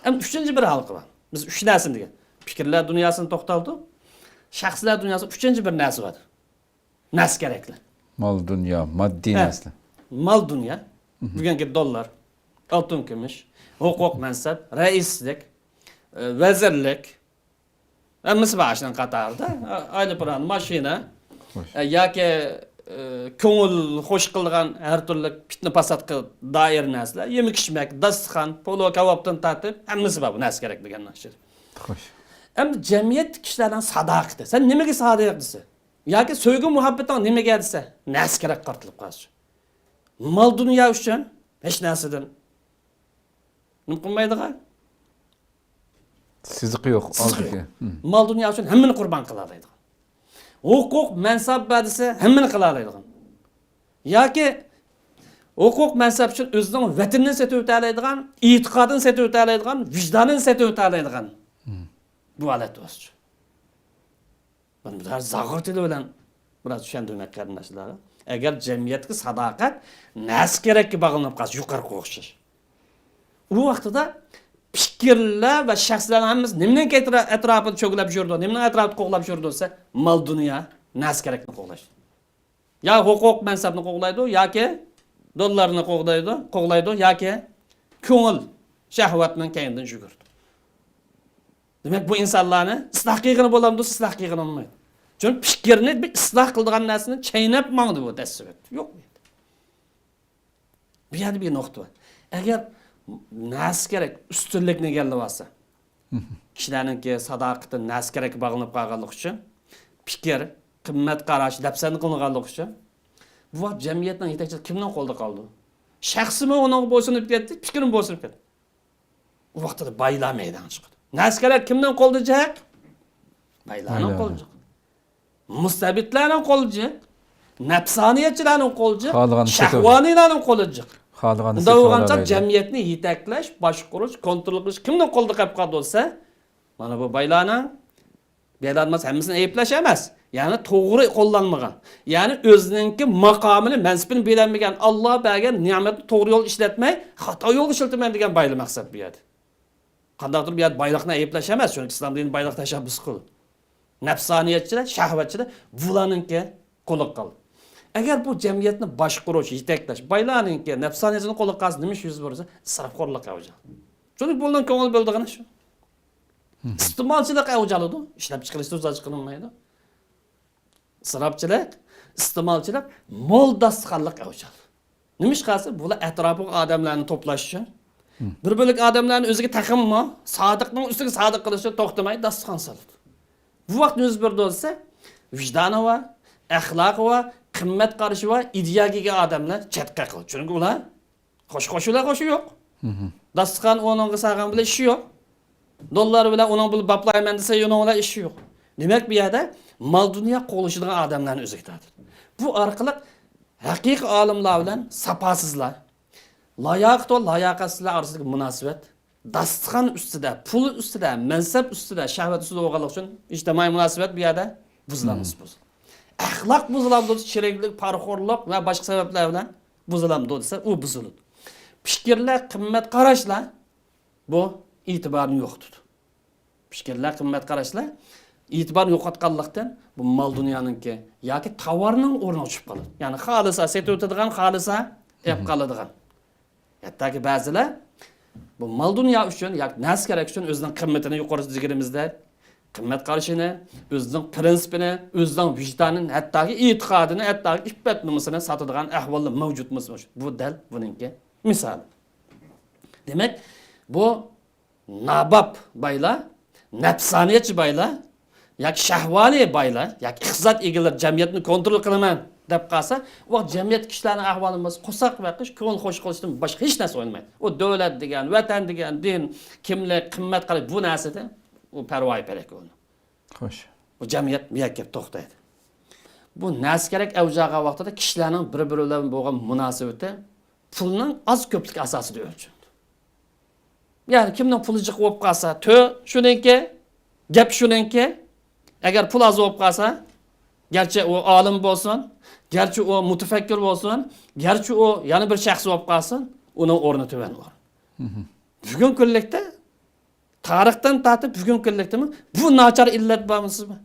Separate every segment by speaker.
Speaker 1: Hem üçüncü bir halkı var. Biz üç nesin degan. Fikirler dünyasını to'xtaldi. Shaxslar dünyası üçüncü bir narsa var. Nas kerakli.
Speaker 2: Mal dünya, maddi nasıl?
Speaker 1: Mal dünya. Bugungi dollar, oltin kumush, huquq mansab, raislik, vazirlik. Hammasi başdan qatarda. Aylıpıran mashina yoki ko'ngil xush qilgan har turli fitna fasodga doir narsalar, yemek ichmak, dasturxon, polo kabobdan tortib, hammasi bor bu narsa kerak degan narsa.
Speaker 2: Xo'sh.
Speaker 1: Endi jamiyat kishilardan sadoqati. Sen nimaga sadoq desa? Yoki so'ygu muhabbatdan nimaga desa? Narsa kerak qartilib qolsa. Mal dunyo uchun hech narsadan nima qilmaydigan?
Speaker 2: Siziq yo'q, oldiki.
Speaker 1: Mal dunyo uchun hammani qurbon qila oladigan. Huquq mansab desa hammani qila oladigan. Yoki huquq mansab uchun o'zining vatanini setib o'ta oladigan, e'tiqodini setib o'ta oladigan, vijdonini setib o'ta oladigan. Bu holat o'zicha. Buni bir zag'ir tili bilan biroz tushuntirmak qarindoshlar. Agar jamiyatga sadoqat narsa kerakki bog'lanib qolsa, yuqori qo'yishish. U vaqtida fikrlar va shaxslarning hammasi nimadan atrofida cho'g'lab yurdi, nimadan atrofida qo'g'lab yurdi desa, mal dunyo narsa kerakni qo'g'lash. Ya huquq mansabni qo'g'laydi, yoki dollarni qo'g'laydi, yoki ko'ngil shahvatning kaynidan yugurdi. Demak, bu insonlarni isloh qilgani bo'lamdi, isloh qilgani olmaydi. Chunki fikrni bir isloh qiladigan narsani chaynab mangdi bu dastur. Yo'q. Bu yerda bir nuqta bor. Agar narsa kerak ustunlikni egallab olsa, kishilarningki sadoqati narsa kerak bog'lanib qolganligi uchun, fikr, qimmat qarash, dafsani qilinganligi uchun bu vaqt jamiyatning yetakchisi kimning qo'lida qoldi? Shaxsimi uning bo'ysunib ketdi, fikrim bo'ysunib ketdi. U vaqtda baylar maydon chiqdi. Narsa kerak kimning qo'lida chiq? Baylarning qo'lida. Mustabidlarning qo'lida, nafsoniyatchilarning qo'lida, shahvoniylarning qo'lida. Unda o'g'ancha jamiyatni yetaklash, boshqarish, kontrol qilish kimning qo'lida qolib qoldi bo'lsa, mana bu baylarning belanmas hammasini ayplash emas. Ya'ni to'g'ri qo'llanmagan. Ya'ni o'zininki maqomini, mansibini belanmagan, Alloh bergan ne'matni to'g'ri yo'l ishlatmay, xato yo'l ishlatmayman degan baylik maqsad bu yerda. Qandaydir bir yer bayliqni ayplash emas, chunki islom dini bayliq tashabbus qildi. Nafsoniyatchilar, shahvatchilar bularninki qo'liq qoldi. Agar bu jamiyatni boshqarish, yetaklash, baylarninki nafsoniyatini qo'liq qolsa, nima yuz bersa, isrofxo'rlik avjal. Chunki bundan ko'ngil bo'ldigani shu. Iste'molchilik avjaladi, ishlab chiqarishda o'zaj qilinmaydi. Isrofchilik, iste'molchilik, mol dasturxonlik avjal. Nima ish qilsa, bular atrofiga odamlarni to'plash uchun bir bo'lik odamlarni o'ziga taqinma, sodiqning ustiga sodiq qilishga to'xtamay dasturxon soladi. Bu vaqt yuz berdi bo'lsa, vijdoni va axloqi va qimmat qarashi va ideologiyaga odamlar chatqa qiladi. Chunki ular qo'shi yo'q. Dasturxon o'ningga saqan bilan ishi yo'q. Dollar bilan uning bilan baplayman desa, uning bilan ishi yo'q. Demak, bu yerda mal dunyo qo'lishadigan odamlarni o'ziga tortadi. Bu orqali haqiqiy olimlar bilan saposizlar, layoqat va layoqatsizlar orasidagi munosabat dasturxon ustida, pul ustida, mansab ustida, shahvat ustida bo'lganligi uchun ijtimoiy munosabat bu yerda buzilamiz. Axloq buzilamdi, shiriklik, parxo'rlik va boshqa sabablar bilan buzilamdi desa, u buziladi. Fikrlar, qimmat qarashlar bu e'tiborni yo'qotdi. Fikrlar, qimmat qarashlar e'tibor yo'qotganlikdan bu mal dunyoninki yoki tovarning o'rni o'chib qoladi. Ya'ni xolisa setib o'tadigan, xolisa ep qoladigan. Hattoki ba'zilar bu mal dunyo uchun yoki narsa kerak uchun o'zining qimmatini yuqori zigirimizda qimmat qarashini, o'zining prinsipini, o'zining vijdonini, hattoki e'tiqodini, hattoki iffat numusini sotadigan ahvollar mavjudmiz. Bu dal buningki misol. Demak, bu nabob baylar, nafsoniyatchi baylar, yoki shahvoniy baylar, yoki iqtisod egalari jamiyatni kontrol qilaman deb qolsa, u jamiyat kishilarining ahvolimiz qo'saq va qish ko'ngil xush qilishdan boshqa hech narsa o'ynamaydi. U davlat degan, vatan degan, din, kimlik, qimmat qilib bu narsada u parvoyi kerak uni.
Speaker 2: Xo'sh.
Speaker 1: Bu jamiyat muyakkab to'xtaydi. Bu narsa kerak avjaga vaqtida kishilarning bir-biri bilan bo'lgan munosabati pulning oz ko'plik asosida o'lchanadi. Ya'ni kimning puli jiq bo'lib qolsa, shuningki, gap shuningki, agar pul oz bo'lib qolsa, garchi u olim bo'lsin, garchi u mutafakkir bo'lsin, garchi u yana bir shaxs bo'lib qolsin, uning o'rni tuvan bor. Bugun kunlikda tarixdan tortib bugungi kunlikdami bu nachar illat bormi sizmi?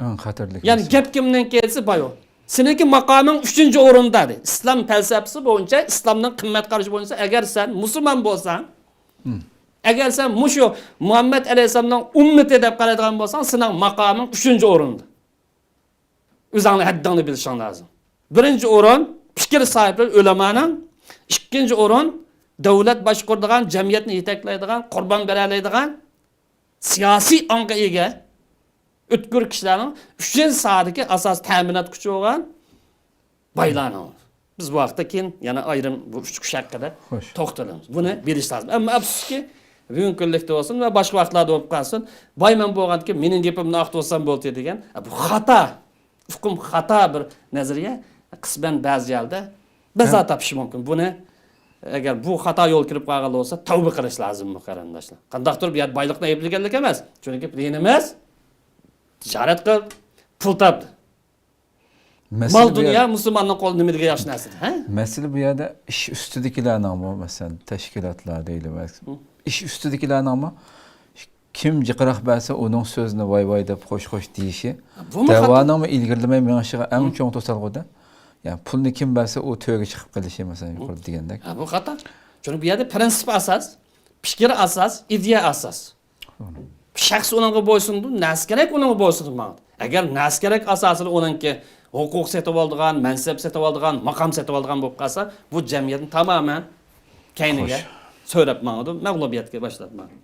Speaker 2: Eng xatarli.
Speaker 1: Ya'ni gap kimdan kelsa bayo. Seniki maqoming 3-o'rinda dedi. Islom falsafasi bo'yicha, islomning qimmat qarashi bo'yicha agar sen musulmon bo'lsang, agar sen mushu Muhammad alayhisolamning ummati deb qaraydigan bo'lsang, sening maqoming 3-o'rinda. O'zingni haddingni bilishing lozim. Birinchi o'rin fikr sohibi ulamoning, ikkinchi o'rin davlat boshqaradigan, jamiyatni yetaklaydigan, qurbon bera oladigan siyosiy ongga ega o'tkir kishilarning 3-soatdagi asos ta'minot kuchi bo'lgan baylarning. Biz bu vaqtda keyin yana ayrim bu 3 kishi haqida to'xtalamiz. Buni bilish lozim. Ammo afsuski bugungi kunlikda bo'lsin va boshqa vaqtlarda bo'lib qolsin, boyman bo'lganki mening gapimni aqt olsam bo'ldi degan bu xato. Hukm xato bir nazariya qisman ba'zi yerda baza topish mumkin. Buni agar bu xato yo'l kirib qolgan bo'lsa, tavba qilish lozim bu qarindoshlar. Qandaqdir bu yer boyliqni aybliganlik emas. Chunki dinimiz tijorat qil, pul topdi. Mal dunyo musulmonning qo'lida nimaga yaxshi narsa, ha?
Speaker 2: Masala bu yerda ish ustidagilarning bu masalan tashkilotlar deyiladi. Ish ustidagilarning kim jiqroq bo'lsa, uning so'zini voy deb qo'sh deyishi. Da'voning ilgirlamay menishiga eng cho'ng to'salg'uda. Yani pulni kim bo'lsa, u to'yga chiqib qilishi masalan yuqori degandek.
Speaker 1: Bu xato. Chunki bu yerda prinsip asos, fikr asos, ideya asos. Shaxs uningga bo'ysundu, nas kerak uningga bo'ysunmaydi. Agar nas kerak asosida uningki huquq setib oldigan, mansab setib oldigan, maqom setib oldigan bo'lib qolsa, bu jamiyatni tamoman kayniga so'rab ma'lum mag'lubiyatga boshlatmaydi.